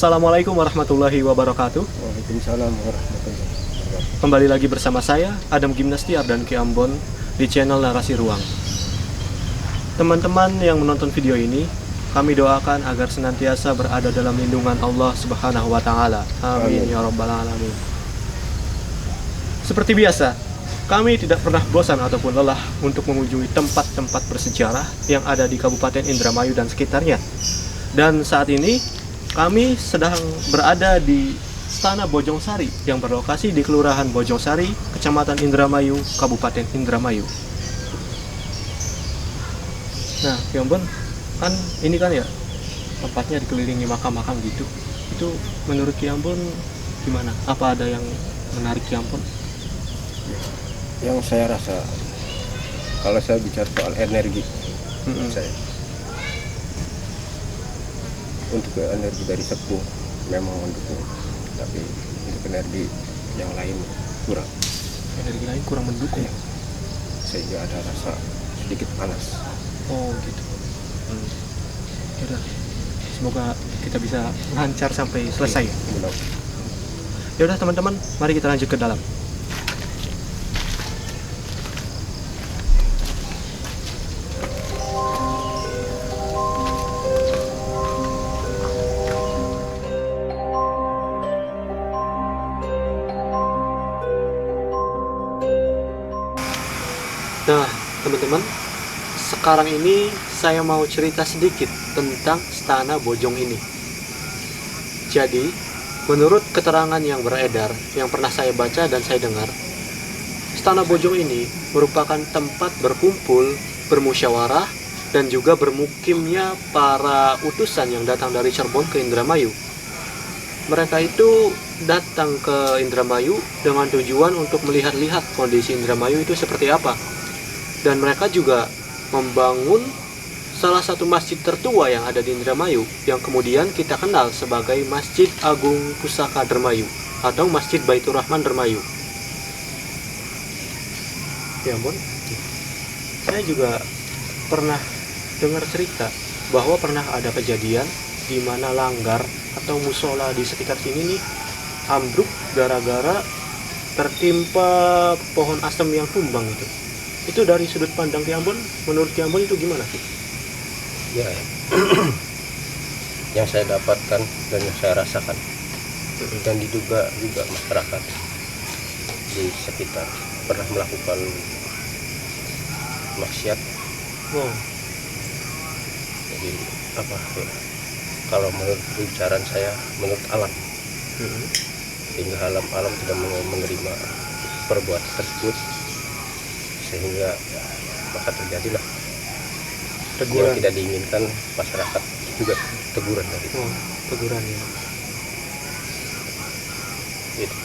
Assalamualaikum warahmatullahi wabarakatuh. Waalaikumsalam warahmatullahi wabarakatuh. Kembali lagi bersama saya, Adam Gimnastiar dan Ki Ambon di channel Narasi Ruang. Teman-teman yang menonton video ini, kami doakan agar senantiasa berada dalam lindungan Allah Subhanahu wa Ta'ala. Amin ya Rabbal Alamin. Seperti biasa, kami tidak pernah bosan ataupun lelah untuk mengunjungi tempat-tempat bersejarah yang ada di Kabupaten Indramayu dan sekitarnya. Dan saat ini kami sedang berada di Stana Bojongsari yang berlokasi di Kelurahan Bojongsari, Kecamatan Indramayu, Kabupaten Indramayu. Nah, Ki Ambon, kan ini kan ya tempatnya dikelilingi makam-makam gitu. Itu menurut Ki Ambon gimana? Apa ada yang menarik Ki Ambon? Yang saya rasa, kalau saya bicara soal energi, saya untuk energi dari sepuh memang mendukung, tapi untuk energi yang lain kurang. Energi lain kurang mendukung, sehingga ada rasa sedikit panas. Oh gitu. Yaudah, semoga kita bisa lancar sampai selesai. Yaudah teman-teman, mari kita lanjut ke dalam. Nah, teman-teman, sekarang ini saya mau cerita sedikit tentang Stana Bojong ini. Jadi, menurut keterangan yang beredar, yang pernah saya baca dan saya dengar, Stana Bojong ini merupakan tempat berkumpul, bermusyawarah, dan juga bermukimnya para utusan yang datang dari Cirebon ke Indramayu. Mereka itu datang ke Indramayu dengan tujuan untuk melihat-lihat kondisi Indramayu itu seperti apa. Dan mereka juga membangun salah satu masjid tertua yang ada di Indramayu, yang kemudian kita kenal sebagai Masjid Agung Pusaka Dermayu atau Masjid Baitur Rahman Dermayu. Ya ampun, saya juga pernah dengar cerita bahwa pernah ada kejadian di mana langgar atau musola di sekitar sini nih ambruk gara-gara tertimpa pohon asem yang tumbang itu. Itu dari sudut pandang Ki Ambon, menurut Ki Ambon itu gimana sih? Ya, yang saya dapatkan dan yang saya rasakan, dan diduga juga masyarakat di sekitar pernah melakukan maksiat. Wow. Jadi apa ya? Kalau menurut bicaraan saya, menurut alam, sehingga alam tidak menerima perbuatan tersebut, sehingga maka terjadilah teguran yang tidak diinginkan, masyarakat juga teguran dari itu. Teguran ya. Gitu.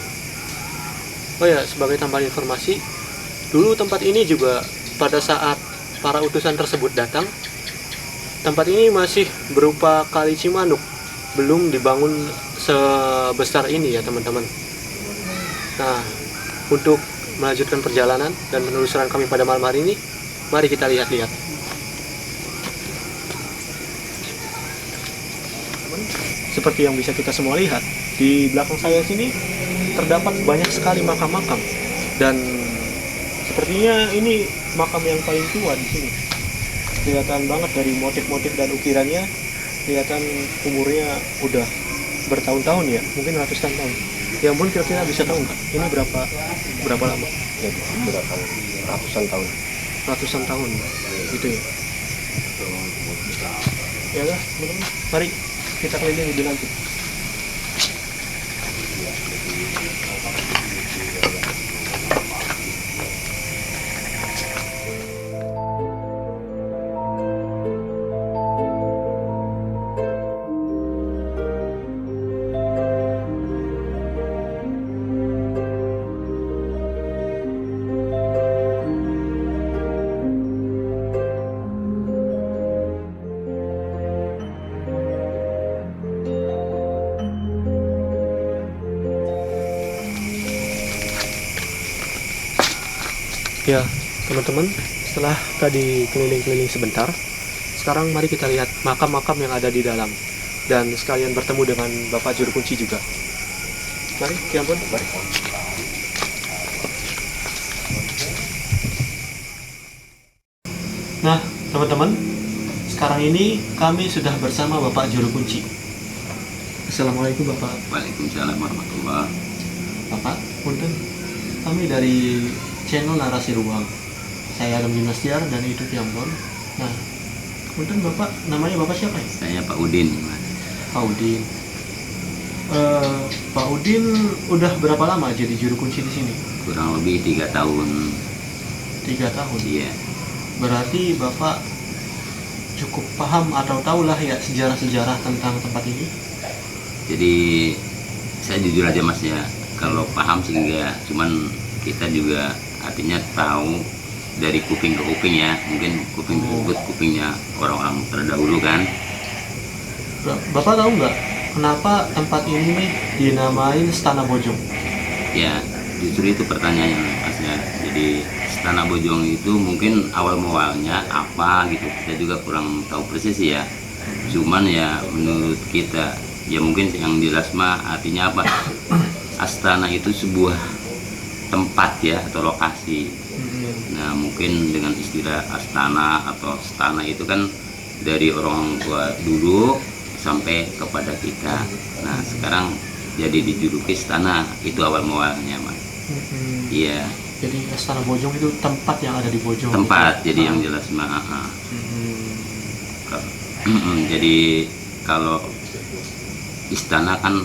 Oh ya, sebagai tambahan informasi, dulu tempat ini juga pada saat para utusan tersebut datang, tempat ini masih berupa kali Cimanuk, belum dibangun sebesar ini ya teman-teman. Nah, untuk melanjutkan perjalanan dan penelusuran kami pada malam hari ini, mari kita lihat-lihat. Seperti yang bisa kita semua lihat, di belakang saya sini terdapat banyak sekali makam-makam, dan sepertinya ini makam yang paling tua di sini. Kelihatan banget dari motif-motif dan ukirannya, kelihatan umurnya udah bertahun-tahun ya, mungkin ratusan tahun. Ya ampun, kira-kira bisa tahu nggak ini berapa lama? Ya, berapa ratusan tahun. Ratusan tahun gitu ya. Ya udah teman-teman, mari kita keliling lebih lanjut. Ya, teman-teman, setelah tadi keliling-keliling sebentar, sekarang mari kita lihat makam-makam yang ada di dalam. dan sekalian bertemu dengan Bapak Juru Kunci juga. Mari, Ki Ampun. Mari. Nah, teman-teman, sekarang ini kami sudah bersama Bapak Juru Kunci. Assalamualaikum Bapak. Waalaikumsalam warahmatullah. Bapak, punten, kami dari channel Narasi Ruang. Saya Adam Dinastiar dan itu Ki Ampun. Nah, punten Bapak, namanya Bapak siapa ya? Saya Pak Udin, Mas. Pak Udin. Pak Udin udah berapa lama jadi juru kunci di sini? Kurang lebih 3 tahun. 3 tahun. Iya. Berarti Bapak cukup paham atau tahulah ya sejarah-sejarah tentang tempat ini? Jadi saya jujur aja Mas ya, kalau paham sih enggak, cuman kita juga artinya tahu dari kuping ke kuping ya, mungkin kuping tersebut kupingnya orang-orang terdahulu kan. Bapak tahu nggak kenapa tempat ini nih dinamain Stana Bojong? Ya, justru itu pertanyaannya Mas ya. Jadi Istana Bojong itu mungkin awal mualnya apa gitu, kita juga kurang tahu persis ya. Cuman ya menurut kita ya mungkin yang jelas mah artinya apa, astana itu sebuah tempat ya atau lokasi. Nah mungkin dengan istilah astana atau stana itu kan dari orang tua dulu sampai kepada kita. Nah sekarang jadi dijuluki istana, itu awal mualnya Mas. Iya. Jadi Astana Bojong itu tempat yang ada di Bojong. Tempat, gitu? jadi yang jelas mah. Jadi kalau istana kan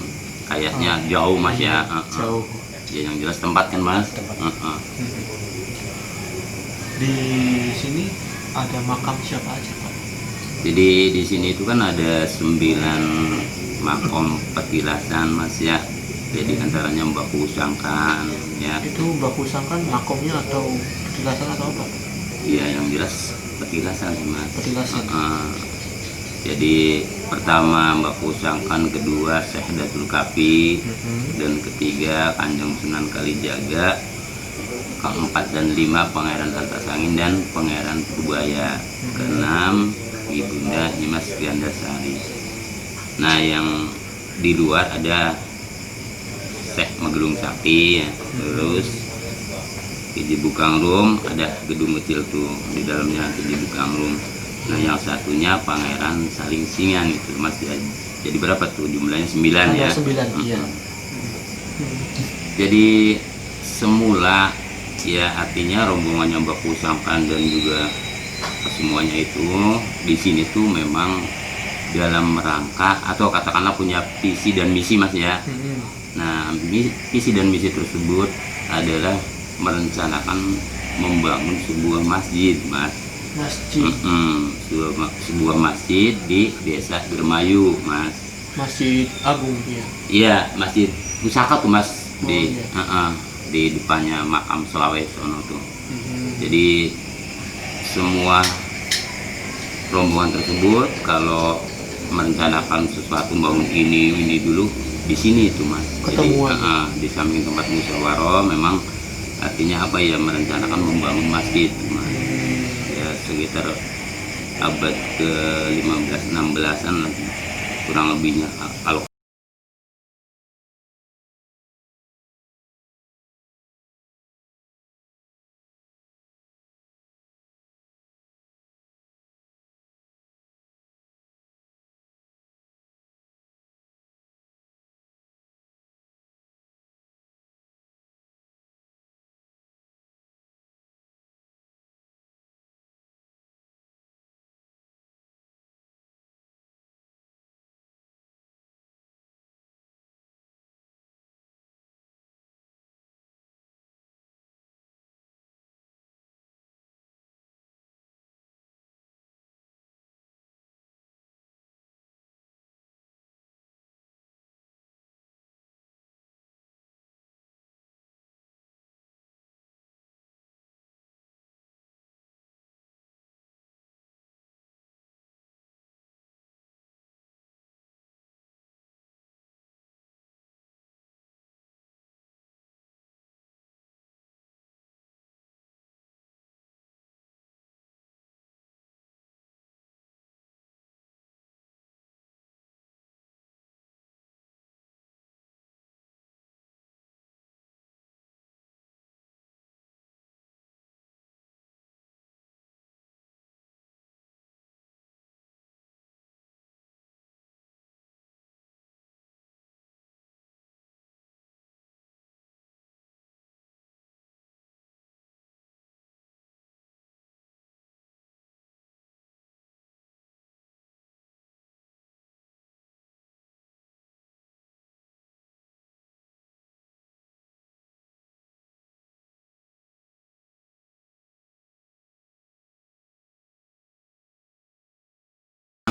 kayaknya jauh Mas ya. Jauh. Ya yang jelas tempat kan Mas. Di sini ada makam siapa aja Pak? Jadi di sini itu kan ada 9 makom petilasan Mas ya. Jadi antaranya Mbak Pusangkan ya. Itu Mbak Pusangkan makomnya atau petilasan atau apa? Iya yang jelas petilasan sih Mas. Petilasan. Jadi pertama Mbak Pusangkan, kedua Syekh Datul Kapi, dan ketiga Kanjeng Sunan Kalijaga, keempat dan lima Pangeran Antasangin dan Pangeran Purbaya, keenam Ibunda Nyimas Gandasari. Nah yang di luar ada Syekh Magelung Sakti ya. Terus di Bukangrum ada gedung kecil tuh di dalamnya di Bukangrum. Nah yang satunya Pangeran Saling Singan itu Mas ya. Jadi berapa tuh jumlahnya 9 ya? 9, iya. Jadi semula ya artinya rombongannya Mbak Pusangkan dan juga semuanya itu di sini tuh memang dalam rangka atau katakanlah punya visi dan misi Mas ya. Nah visi dan misi tersebut adalah merencanakan membangun sebuah masjid Mas. Masjid. Sebuah masjid di desa Dermayu Mas. Masjid Agung ya. Iya masjid pusaka tuh Mas. Di iya. Di depannya makam Sulawesi sono tuh. Jadi semua rombongan tersebut kalau merencanakan sesuatu bangun ini dulu di sini itu Mas. Ketemuan. Jadi di samping tempat musyawarah memang artinya apa ya merencanakan membangun masjid Mas. Ya sekitar abad ke 15-16an kurang lebihnya kalau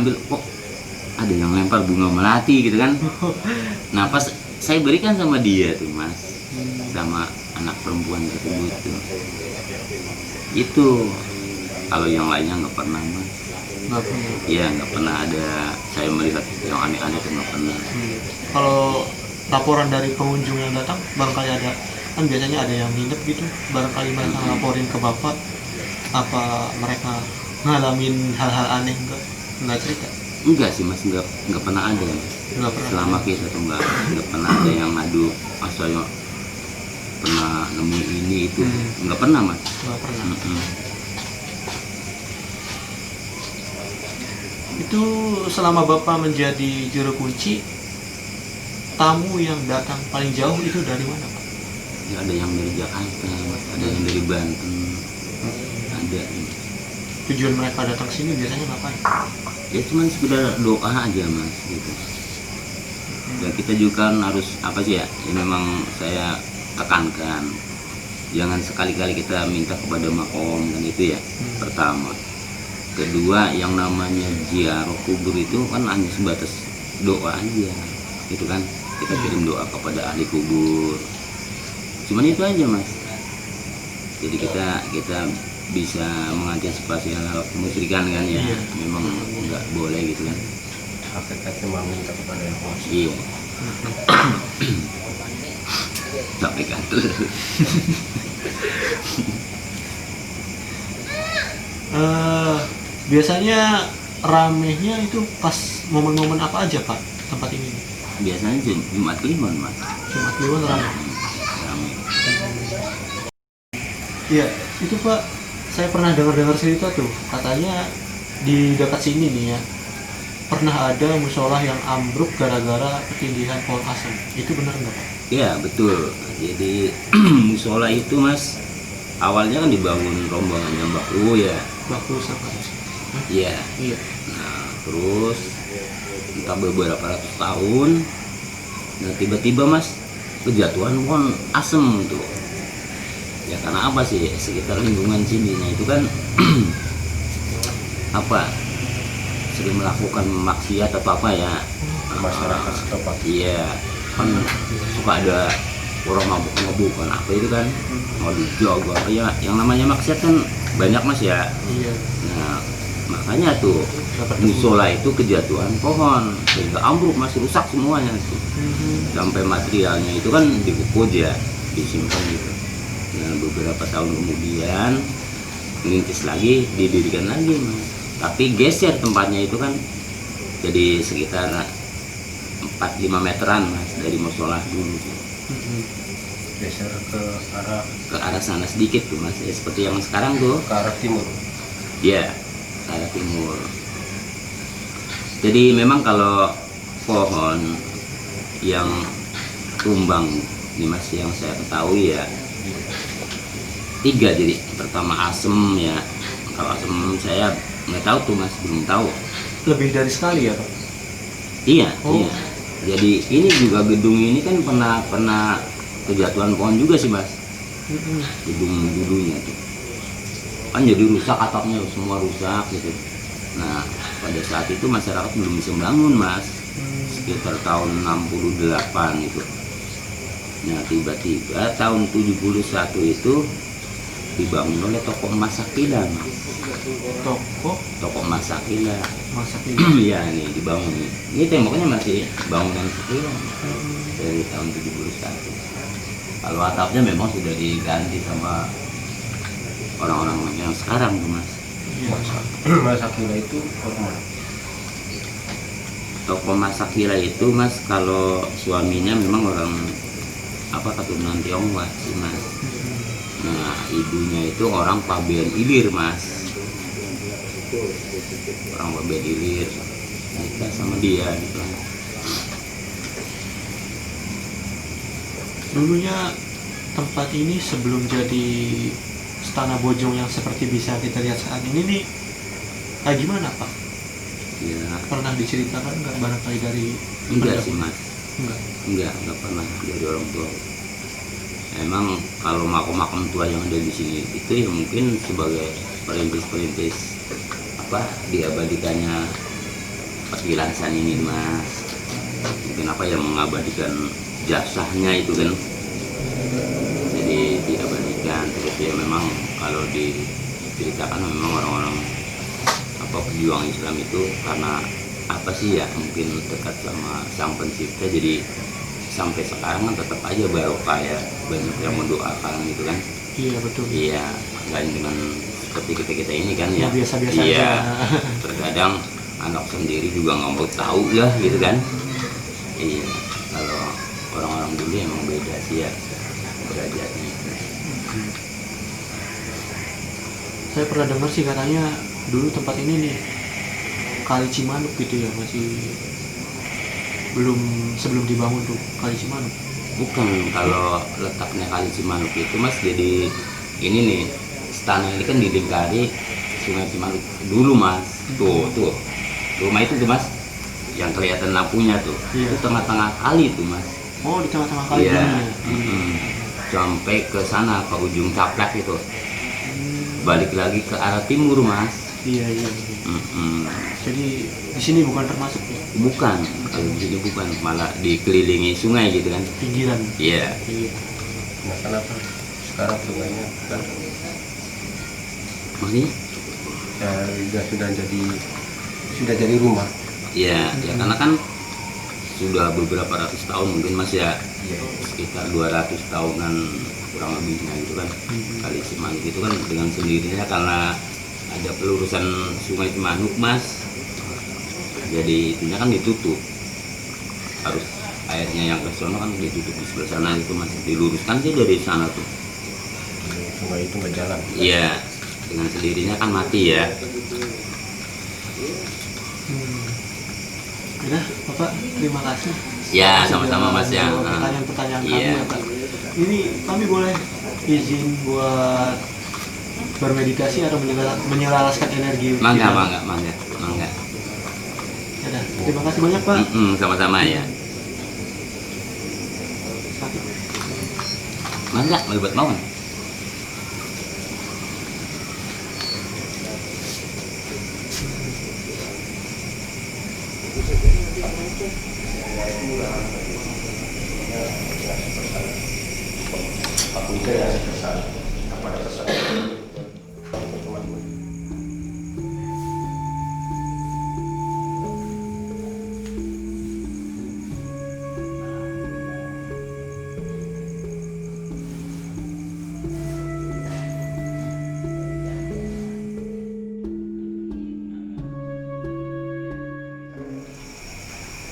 ngambil, kok ada yang lempar bunga melati gitu kan. Nah pas saya berikan sama dia tuh mas, sama anak perempuan tersebut tuh, itu kalau yang lainnya nggak pernah mas. Nggak pernah. Iya nggak pernah ada saya melihat yang aneh-aneh itu nggak pernah. Kalau laporan dari pengunjung yang datang, barangkali ada, kan biasanya ada yang nginep gitu, barangkali mereka laporin ke bapak, apa mereka ngalamin hal-hal aneh? Nggak cerita? Enggak sih mas, nggak pernah ada mas. Nggak pernah. Selama kita tuh nggak pernah ada yang ngadu asalnya pernah nemu ini itu, nggak pernah mas. Nggak pernah. Mm-mm. Itu selama bapak menjadi juru kunci, tamu yang datang paling jauh itu dari mana pak? Ya, ada yang dari Jakarta mas, ada yang dari Banten, ada. Tujuan mereka datang sini biasanya ngapain? Ya cuma sekedar doa aja mas gitu. Dan kita juga kan harus apa sih ya, ya memang saya tekankan, jangan sekali-kali kita minta kepada makom kan itu ya. Pertama, kedua yang namanya ziarah kubur itu kan hanya sebatas doa aja gitu kan, kita kirim doa kepada ahli kubur, cuman itu aja mas. Jadi kita bisa mengantisipasi hal kemusyrikan kan ya. Iya. Memang nggak boleh gitu kan. Hakikatnya meminta kepada yang kuasa. Iya. Sampai kantor. Biasanya ramenya itu pas momen-momen apa aja pak tempat ini? Biasanya Jumat Kliwon mas. Jumat Kliwon rame. Rame. Iya, itu pak, saya pernah dengar cerita tuh, katanya di dekat sini nih ya, pernah ada musola yang ambruk gara-gara ketindihan pohon asem. Itu benar nggak pak? Iya betul. Jadi musola itu mas, awalnya kan dibangun rombongannya Mbak Kru ya. Waktu sama Iya. Iya. Nah terus entah beberapa ratus tahun, nah tiba-tiba mas kejatuhan pohon asem tuh. Ya karena apa sih, sekitar lingkungan sini, nah itu kan apa, sering melakukan maksiat atau apa ya, Masyarakat setempat. iya kan suka ada orang mabuk-mabukan apa itu kan, mau dijaga ya, yang namanya maksiat kan banyak mas ya. Iya. Nah makanya tuh Dapat musola itu kejatuhan pohon sehingga ambruk, masih rusak semuanya tuh. Sampai materialnya itu kan dikukus ya, disimpan gitu. Nah beberapa tahun kemudian ngintis lagi, didirikan lagi mas. Tapi geser tempatnya itu kan, jadi sekitar 4-5 meteran mas dari musola dulu. Geser Ke arah sana sedikit tuh mas, ya, seperti yang sekarang tuh. ke arah timur. Ya, ke arah timur. Jadi memang kalau pohon yang tumbang ini mas, yang saya ketahui ya 3. Jadi pertama asem ya, kalau asem saya nggak tahu tuh mas, belum tahu. Lebih dari sekali ya pak? Iya, Oh. iya. Jadi ini juga gedung ini kan pernah kejatuhan pohon juga sih mas, gedung dulunya tuh kan jadi rusak, atapnya semua rusak gitu. Nah pada saat itu masyarakat belum bisa bangun mas, sekitar tahun 68 itu. Nah tiba-tiba tahun 71 itu dibangun oleh toko emas Sakila mas. Toko emas Sakila. Masa ini. Iya nih dibangun nih. Ini temboknya masih bangunan Sakila dari tahun 71. Kalau atapnya memang sudah diganti sama orang-orang yang sekarang tuh mas. Mas Akila itu orang Toko Mas Sakila itu mas, kalau suaminya memang orang apa, keturunan Tionghoa sih mas. Nah ibunya itu orang Pabean Ilir mas, orang Pabean Ilir, nikah sama dia gitu. Dulunya tempat ini sebelum jadi Istana Bojong yang seperti bisa kita lihat saat ini nih, kayak gimana pak? Ya Pernah diceritakan nggak barangkali dari? enggak sih mas, Enggak. enggak pernah dari orang tua. Emang kalau makam-makam tua yang ada di sini itu ya mungkin sebagai perintis-perintis apa diabadikannya petilasan ini Mas. Mungkin apa yang mengabadikan jasanya itu kan, jadi diabadikan. Terus ya memang kalau diceritakan memang orang-orang apa pejuang Islam itu karena apa sih ya, mungkin dekat sama Sang Pencipta, jadi sampai sekarang kan tetap aja barokah ya, banyak yang mendoakan gitu kan. Iya betul. Iya, nggak dengan seperti kita ini kan ya. Biasa-biasa Iya, aja. terkadang anak sendiri juga nggak mau tahu lah gitu kan. Iya, kalau orang-orang dulu emang beda sih ya derajatnya. Saya pernah dengar sih katanya dulu tempat ini nih Kali Cimanuk gitu ya, masih belum, sebelum dibangun tuh Kali Cimanuk. Bukan, kalau letaknya Kali Cimanuk itu Mas, jadi ini nih, istana ini kan dilingkari Sungai Cimanuk dulu Mas. Tuh rumah itu tuh Mas, yang kelihatan lampunya tuh. Iya. Itu tengah-tengah kali tuh Mas. Oh, di tengah-tengah kali Iya. ini ya. Sampai ke sana, ke ujung Caplak itu. Balik lagi ke arah timur Mas. Iya. Jadi di sini bukan termasuk ya, Bukan, kalau di sini bukan, malah dikelilingi sungai gitu kan. pinggiran. Iya. Iya. Nah, kenapa sekarang sungainya bukan Maksudnya? ya sudah jadi rumah? Ya karena kan sudah beberapa ratus tahun mungkin Mas ya, sekitar 200 tahunan kurang lebihnya gitu kan. Kali Cimanuk itu kan dengan sendirinya karena ada pelurusan Sungai Cimanuk Mas, jadi itunya kan ditutup, harus airnya yang ke sana kan ditutup di sebelah sana itu Mas, diluruskan sih dari sana tuh. Sungai itu nggak jalan. Iya, dengan sendirinya kan mati ya. Udah, Bapak, terima kasih. Ya, Sudah sama-sama Mas ya. menjawab pertanyaan-pertanyaan kami Iya. ya, Pak. Ini kami boleh izin buat bermeditasi atau menyelaraskan energi. Mangga. Ya dah, terima kasih banyak Pak. Sama-sama ya. Mangga, melibat mawon.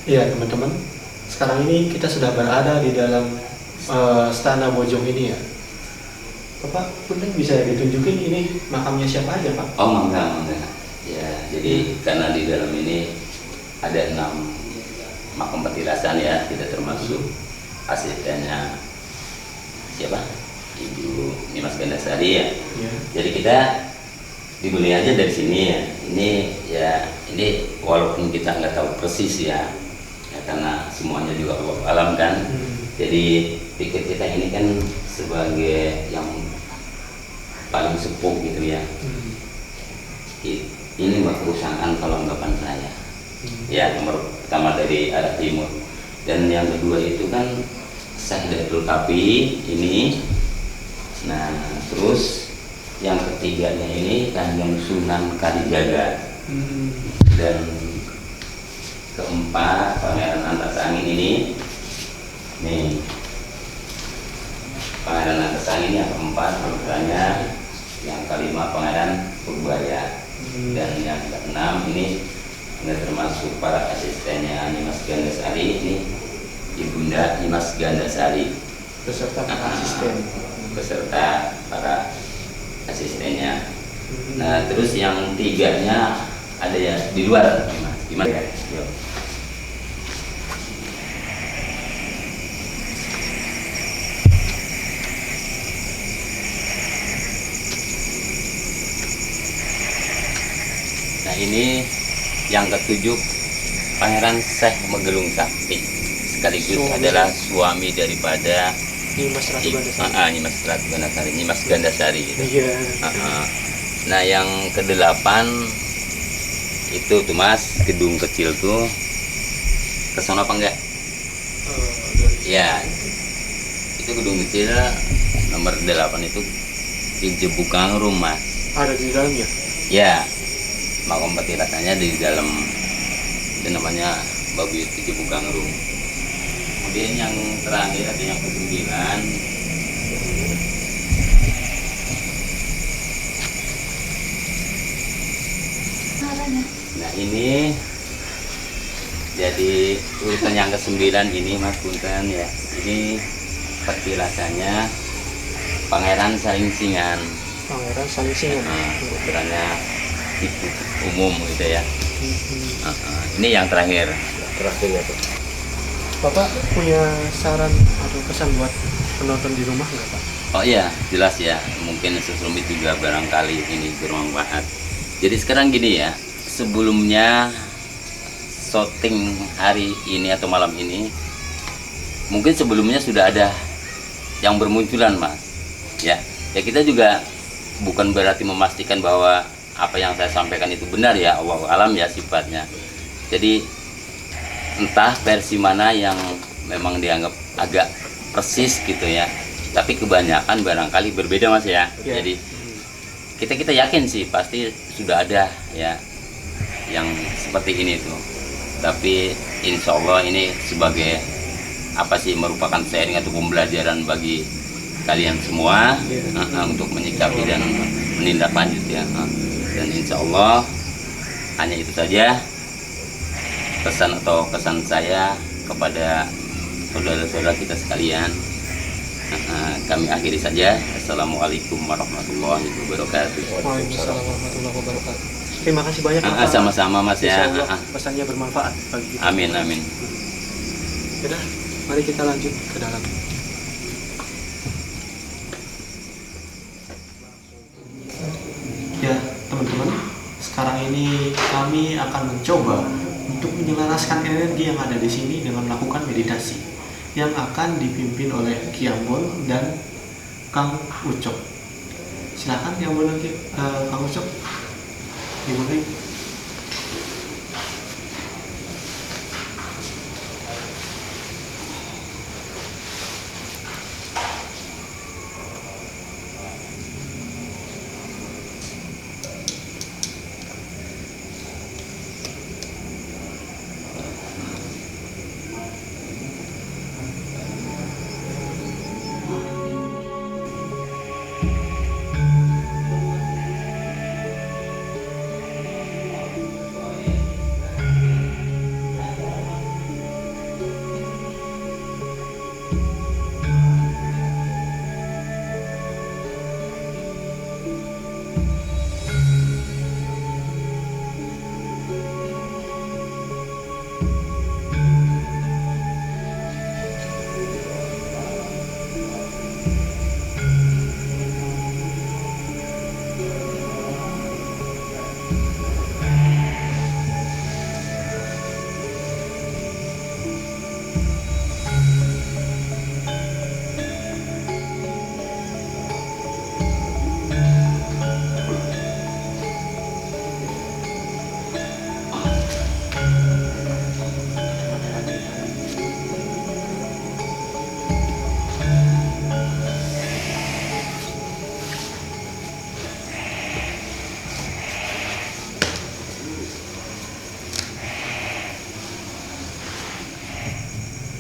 Iya teman-teman, sekarang ini kita sudah berada di dalam Stana Bojong ini ya. Bapak, mungkin bisa ditunjukin ini makamnya siapa aja Pak? Oh mangga. Ya, jadi karena di dalam ini ada 6 makam petilasan ya, tidak termasuk asistennya siapa? Ibu Nimas Gandasari ya. Iya. Jadi kita dimulai aja dari sini ya. Ini walaupun kita nggak tahu persis ya karena semuanya juga Allah alam kan. Jadi pikir kita ini kan sebagai yang paling sepuh gitu ya. Ini perusahaan kalau anggapan saya. Ya, nomor pertama dari arah timur. Dan yang kedua itu kan Syahdatul Kapi ini. Nah, terus yang ketiganya ini Kanjeng Sunan Kalijaga. Dan keempat Pangeran Antasangin ini. Nih. Pangeran Antasangin yang keempat putranya, yang kelima Pangeran Purbaya. Dan yang keenam ini termasuk para asistennya Nimas Gandasari, ini Ibunda Nimas Gandasari Beserta para asisten. beserta para asistennya. Nah, terus yang tiganya ada ya di luar, Mas. Gimana ya? Yuk. Nah, ini yang ketujuh Pangeran Syekh Megelung Sakti, sekaligus adalah suami daripada Nimas Ratu Gandasari. Nimas Gandasari gitu. Iya. Nah, yang kedelapan itu tuh Mas, gedung kecil tuh kesana apa enggak? Ya, itu gedung kecil nomor 8 itu di Jebugang rumah. Ada di dalamnya. Ya, makam petilasannya di dalam, itu namanya Babuyut Jebugang Rum. Kemudian yang terakhir ada yang ke-9. Nah ini jadi urutan yang ke-9 ini Mas Punten ya. Ini petilasannya Pangeran Salingsingan. Pangeran Salingsingan. Ukurannya itu umum gitu ya. Ini yang terakhir. Terakhirnya tuh. Bapak punya saran atau pesan buat penonton di rumah nggak Pak? Oh iya, jelas ya. Mungkin seselumit juga barangkali ini bermanfaat. Jadi sekarang gini ya, sebelumnya syuting hari ini atau malam ini, mungkin sebelumnya sudah ada yang bermunculan Mas. Ya kita juga bukan berarti memastikan bahwa apa yang saya sampaikan itu benar ya, Allah alam ya sifatnya. Jadi entah versi mana yang memang dianggap agak persis gitu ya, tapi kebanyakan barangkali berbeda Mas ya. Jadi kita yakin sih pasti sudah ada ya yang seperti ini tuh, tapi insya Allah ini sebagai apa sih, merupakan sharing atau pembelajaran bagi kalian semua untuk menyikapi dan menindaklanjut ya. Dan insya Allah hanya itu saja pesan atau kesan saya kepada saudara-saudara kita sekalian. Kami akhiri saja. Assalamualaikum warahmatullahi wabarakatuh. Waalaikumsalam warahmatullahi wabarakatuh. Terima kasih banyak Bapak. Sama-sama Mas ya. Insya Allah pesannya bermanfaat bagi kita. Amin amin. Sudah, mari kita lanjut ke dalam. Ya teman-teman, sekarang ini kami akan mencoba untuk menyelaraskan energi yang ada di sini dengan melakukan meditasi yang akan dipimpin oleh Kiambon dan Kang Ucok. Silakan Kiambon dan Kang Ucok dimulai.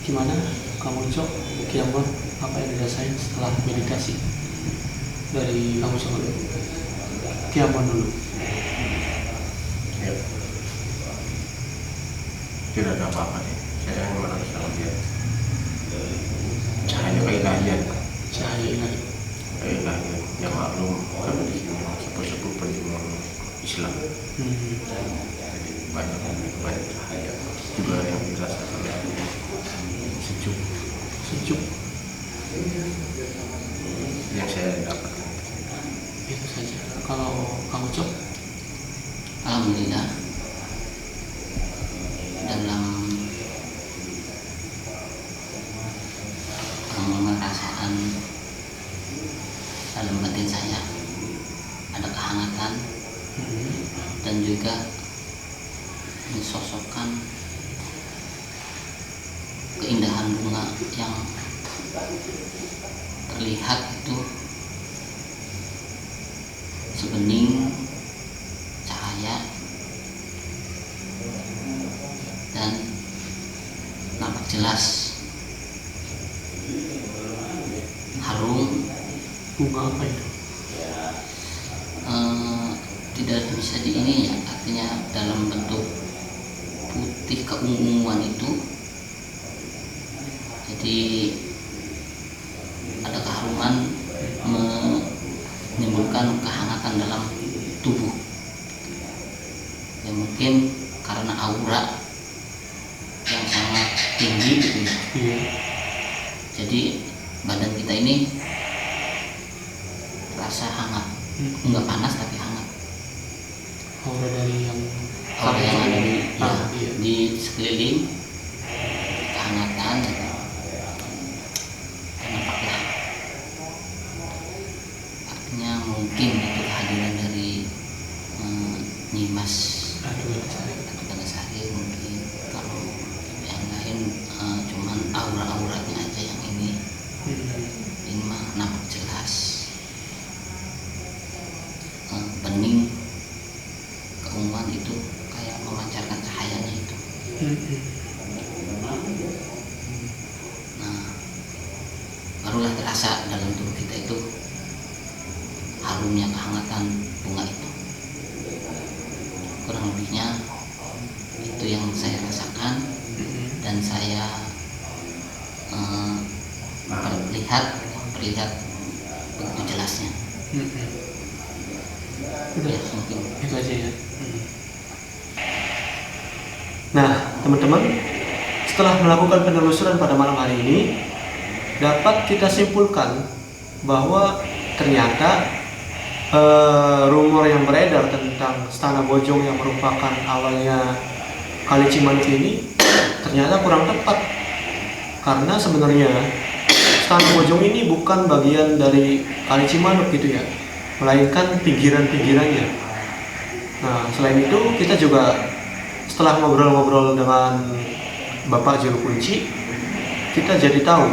Gimana kamu Ucok, Kiambon, apa yang dirasain setelah meditasi? Dari kamu Ucok dulu. Kiambon dulu. Ya. Tidak ada apa-apa nih. Saya merasa sama dia. Cahaya keilahian. Cahaya ilahi. Keilahian. Yang maklum kami di sini sepuh-sepuh penjual Islam. Jadi banyak cahaya. Juga yang dirasakan sejuk. Sejuk. Yang saya dapatkan. Itu saja. Kalau kamu Ucok, Alhamdulillah dalam perasaan dalam batin saya ada kehangatan dan juga mensosokkan keindahan bunga yang terlihat itu sebening cahaya dan nampak jelas harum. Bunga apa itu? Tidak bisa di ini ya, artinya dalam bentuk putih keunguan itu, jadi ada keharuman menimbulkan kehangatan dalam tubuh yang mungkin karena aura yang sangat tinggi gitu ya. Iya. Jadi badan kita ini terasa hangat, enggak panas tapi hangat. Aura dari yang Aura yang ada di, iya. di sekeliling, kehangatan gitu. Nampaklah, artinya mungkin itu kehadiran dari Nyimas atau Ganasari. Mungkin kalau yang lain cuman aura-auranya aja yang ini mah nampak jelas bening keunguan itu kayak memancarkan cahayanya itu. Nah, barulah terasa dalam tubuh kita itu harumnya kehangatan bunga itu. Kurang lebihnya itu yang saya rasakan dan saya perlihat begitu jelasnya. Ya, mungkin Itu aja ya. Nah, teman-teman, setelah melakukan penelusuran pada malam hari ini, dapat kita simpulkan bahwa ternyata rumor yang beredar tentang Stana Bojong yang merupakan awalnya Kali Cimanuk ini ternyata kurang tepat, karena sebenarnya Stana Bojong ini bukan bagian dari Kali Cimanuk gitu ya, melainkan pinggiran-pinggirannya. Nah, selain itu kita juga setelah ngobrol-ngobrol dengan Bapak Juru Kunci, kita jadi tahu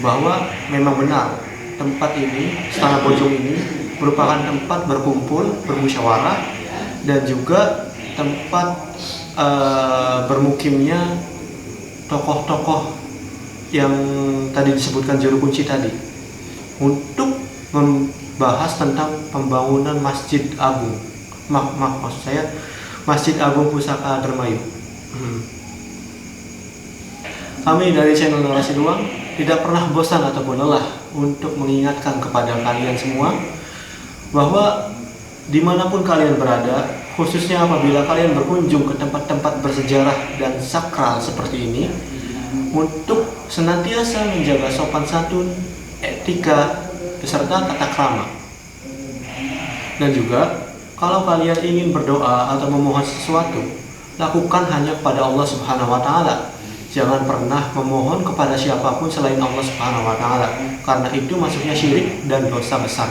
bahwa memang benar tempat ini, Stana Bojong ini merupakan tempat berkumpul, bermusyawarah, dan juga tempat bermukimnya tokoh-tokoh yang tadi disebutkan Juru Kunci tadi, untuk membahas tentang pembangunan Masjid Agung. Maksud saya Masjid Agung Pusaka Dermayu. Kami dari channel Narasi Ruang tidak pernah bosan ataupun lelah untuk mengingatkan kepada kalian semua bahwa dimanapun kalian berada, khususnya apabila kalian berkunjung ke tempat-tempat bersejarah dan sakral seperti ini, untuk senantiasa menjaga sopan santun, etika, beserta tata krama. Dan juga kalau kalian ingin berdoa atau memohon sesuatu, lakukan hanya kepada Allah Subhanahu wa Ta'ala. Jangan pernah memohon kepada siapapun selain Allah Subhanahu wa Ta'ala, karena itu masuknya syirik dan dosa besar.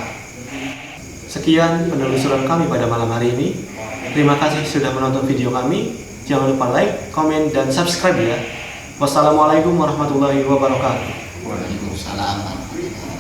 Sekian penelusuran kami pada malam hari ini. Terima kasih sudah menonton video kami. Jangan lupa like, komen, dan subscribe ya. Wassalamualaikum warahmatullahi wabarakatuh. Waalaikumsalam warahmatullahi wabarakatuh.